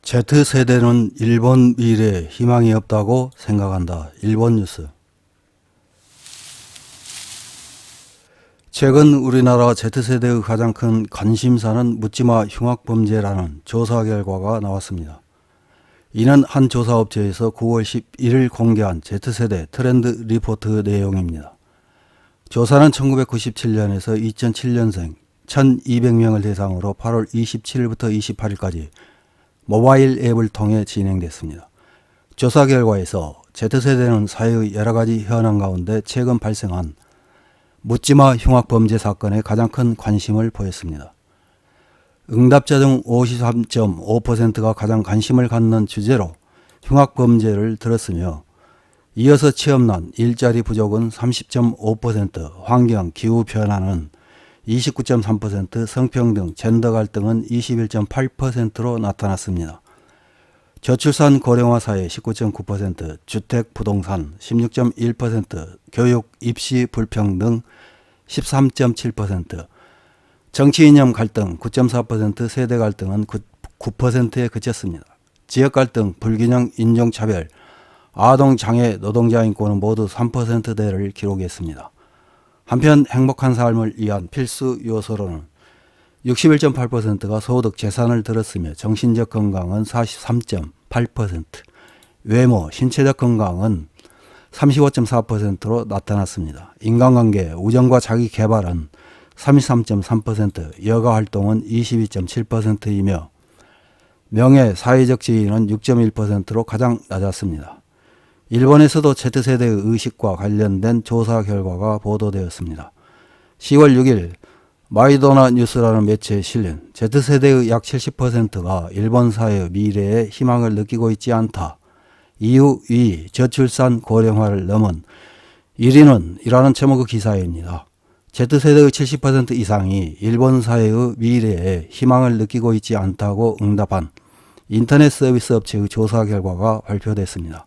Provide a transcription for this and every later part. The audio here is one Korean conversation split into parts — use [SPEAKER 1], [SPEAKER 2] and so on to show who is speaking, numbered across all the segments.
[SPEAKER 1] Z세대는 일본 미래에 희망이 없다고 생각한다. 일본 뉴스. 최근 우리나라 Z세대의 가장 큰 관심사는 묻지마 흉악범죄라는 조사 결과가 나왔습니다. 이는 한 조사업체에서 9월 11일 공개한 Z세대 트렌드 리포트 내용입니다. 조사는 1997년에서 2007년생 1200명을 대상으로 8월 27일부터 28일까지 모바일 앱을 통해 진행됐습니다. 조사 결과에서 Z세대는 사회의 여러가지 현안 가운데 최근 발생한 묻지마 흉악범죄 사건에 가장 큰 관심을 보였습니다. 응답자 중 53.5%가 가장 관심을 갖는 주제로 흉악범죄를 들었으며 이어서 취업난, 일자리 부족은 30.5%, 환경, 기후변화는 29.3%, 성평등, 젠더 갈등은 21.8%로 나타났습니다. 저출산 고령화 사회 19.9%, 주택, 부동산 16.1%, 교육, 입시 불평등 13.7%, 정치 이념 갈등 9.4%, 세대 갈등은 9%에 그쳤습니다. 지역 갈등, 불균형, 인종차별, 아동, 장애, 노동자 인권은 모두 3%대를 기록했습니다. 한편 행복한 삶을 위한 필수 요소로는 61.8%가 소득, 재산을 들었으며 정신적 건강은 43.8%, 외모, 신체적 건강은 35.4%로 나타났습니다. 인간관계, 우정과 자기 개발은 33.3%, 여가 활동은 22.7%이며 명예, 사회적 지위는 6.1%로 가장 낮았습니다. 일본에서도 Z세대의 의식과 관련된 조사 결과가 보도되었습니다. 10월 6일 마이도나 뉴스라는 매체에 실린 Z세대의 약 70%가 일본 사회의 미래에 희망을 느끼고 있지 않다. 이유 2. 저출산 고령화를 넘은 1위는 이라는 제목의 기사입니다. Z세대의 70% 이상이 일본 사회의 미래에 희망을 느끼고 있지 않다고 응답한 인터넷 서비스 업체의 조사 결과가 발표됐습니다.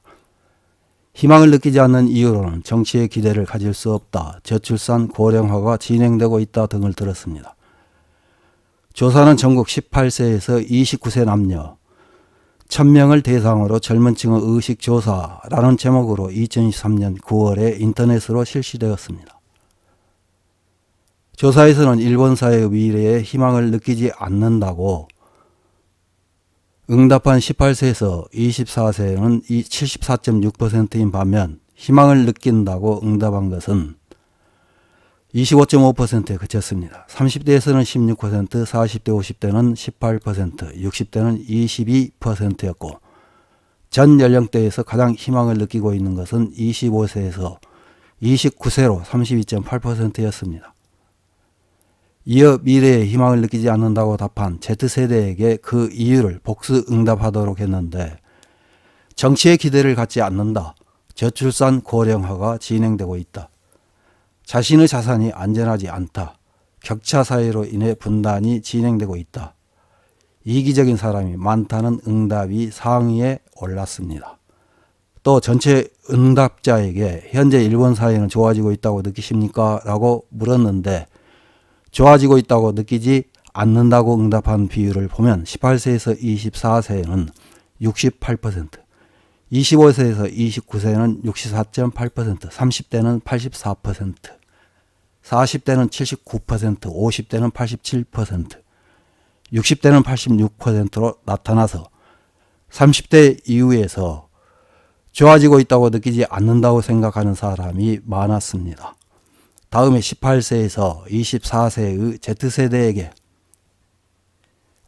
[SPEAKER 1] 희망을 느끼지 않는 이유로는 정치에 기대를 가질 수 없다, 저출산 고령화가 진행되고 있다 등을 들었습니다. 조사는 전국 18세에서 29세 남녀 1000명을 대상으로 젊은 층의 의식조사라는 제목으로 2023년 9월에 인터넷으로 실시되었습니다. 조사에서는 일본 사회의 미래에 희망을 느끼지 않는다고 응답한 18세에서 24세는 74.6%인 반면 희망을 느낀다고 응답한 것은 25.5%에 그쳤습니다. 30대에서는 16%, 40대, 50대는 18%, 60대는 22%였고 전 연령대에서 가장 희망을 느끼고 있는 것은 25세에서 29세로 32.8%였습니다. 이어 미래에 희망을 느끼지 않는다고 답한 Z세대에게 그 이유를 복수 응답하도록 했는데 정치에 기대를 갖지 않는다. 저출산 고령화가 진행되고 있다. 자신의 자산이 안전하지 않다. 격차 사회로 인해 분단이 진행되고 있다. 이기적인 사람이 많다는 응답이 상위에 올랐습니다. 또 전체 응답자에게 현재 일본 사회는 좋아지고 있다고 느끼십니까? 라고 물었는데 좋아지고 있다고 느끼지 않는다고 응답한 비율을 보면 18세에서 24세는 68%, 25세에서 29세는 64.8%, 30대는 84%, 40대는 79%, 50대는 87%, 60대는 86%로 나타나서 30대 이후에서 좋아지고 있다고 느끼지 않는다고 생각하는 사람이 많았습니다. 다음에 18세에서 24세의 Z세대에게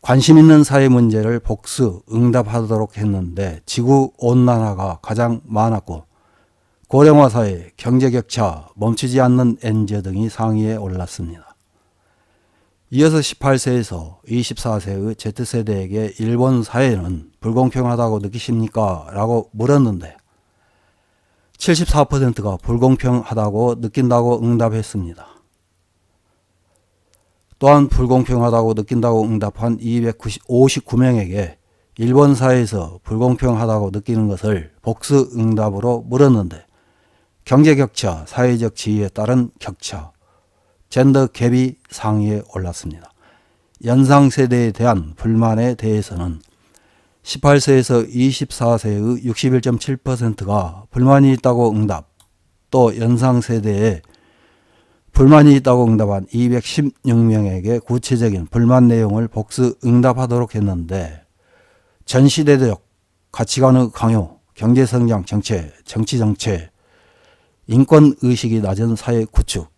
[SPEAKER 1] 관심 있는 사회 문제를 복수 응답하도록 했는데 지구온난화가 가장 많았고 고령화 사회, 경제격차, 멈추지 않는 N제 등이 상위에 올랐습니다. 이어서 18세에서 24세의 Z세대에게 일본 사회는 불공평하다고 느끼십니까? 라고 물었는데 74%가 불공평하다고 느낀다고 응답했습니다. 또한 불공평하다고 느낀다고 응답한 259명에게 일본 사회에서 불공평하다고 느끼는 것을 복수 응답으로 물었는데 경제격차, 사회적 지위에 따른 격차, 젠더 갭이 상위에 올랐습니다. 연상세대에 대한 불만에 대해서는 18세에서 24세의 61.7%가 불만이 있다고 응답, 또 연상세대에 불만이 있다고 응답한 216명에게 구체적인 불만 내용을 복수 응답하도록 했는데, 전시대적 가치관의 강요, 경제성장 정체, 정치정체, 인권의식이 낮은 사회 구축,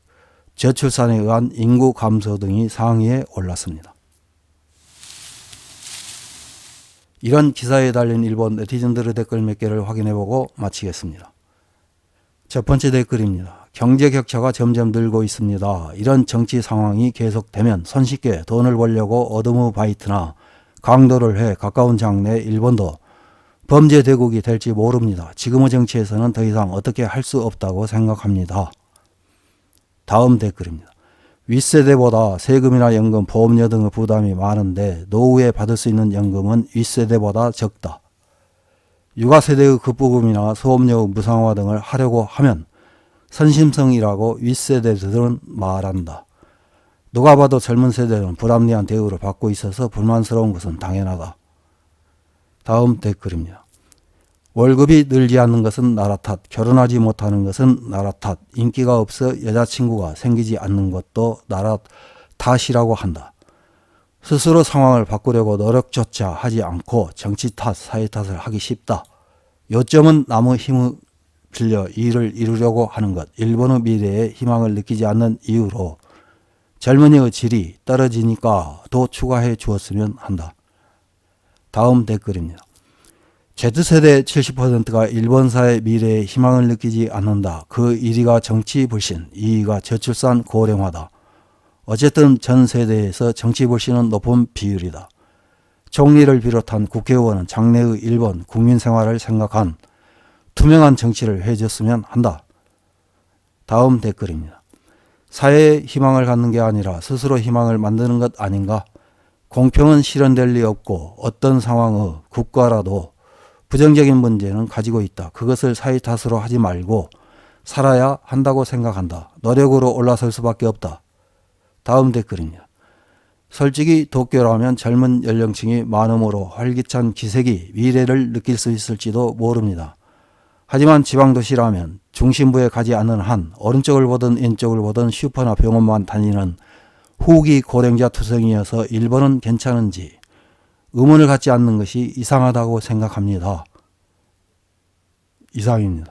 [SPEAKER 1] 저출산에 의한 인구 감소 등이 상위에 올랐습니다. 이런 기사에 달린 일본 네티즌들의 댓글 몇 개를 확인해보고 마치겠습니다. 첫 번째 댓글입니다. 경제 격차가 점점 늘고 있습니다. 이런 정치 상황이 계속되면 손쉽게 돈을 벌려고 어드무바이트나 강도를 해 가까운 장래 일본도 범죄 대국이 될지 모릅니다. 지금의 정치에서는 더 이상 어떻게 할 수 없다고 생각합니다. 다음 댓글입니다. 윗세대보다 세금이나 연금, 보험료 등의 부담이 많은데 노후에 받을 수 있는 연금은 윗세대보다 적다. 육아세대의 급부금이나 수업료 무상화 등을 하려고 하면 선심성이라고 윗세대들은 말한다. 누가 봐도 젊은 세대는 불합리한 대우를 받고 있어서 불만스러운 것은 당연하다. 다음 댓글입니다. 월급이 늘지 않는 것은 나라 탓, 결혼하지 못하는 것은 나라 탓, 인기가 없어 여자친구가 생기지 않는 것도 나라 탓이라고 한다. 스스로 상황을 바꾸려고 노력조차 하지 않고 정치 탓, 사회 탓을 하기 쉽다. 요점은 남의 힘을 빌려 일을 이루려고 하는 것, 일본의 미래에 희망을 느끼지 않는 이유로 젊은이의 질이 떨어지니까 더 추가해 주었으면 한다. 다음 댓글입니다. Z세대 70%가 일본 사회 미래에 희망을 느끼지 않는다. 그 1위가 정치 불신, 2위가 저출산 고령화다. 어쨌든 전 세대에서 정치 불신은 높은 비율이다. 총리를 비롯한 국회의원은 장래의 일본 국민 생활을 생각한 투명한 정치를 해줬으면 한다. 다음 댓글입니다. 사회에 희망을 갖는 게 아니라 스스로 희망을 만드는 것 아닌가? 공평은 실현될 리 없고 어떤 상황의 국가라도 부정적인 문제는 가지고 있다. 그것을 사회 탓으로 하지 말고 살아야 한다고 생각한다. 노력으로 올라설 수밖에 없다. 다음 댓글입니다. 솔직히 도쿄라면 젊은 연령층이 많음으로 활기찬 기색이 미래를 느낄 수 있을지도 모릅니다. 하지만 지방도시라면 중심부에 가지 않는 한 오른쪽을 보든 왼쪽을 보든 슈퍼나 병원만 다니는 후기 고령자 투성이어서 일본은 괜찮은지 의문을 갖지 않는 것이 이상하다고 생각합니다. 이상입니다.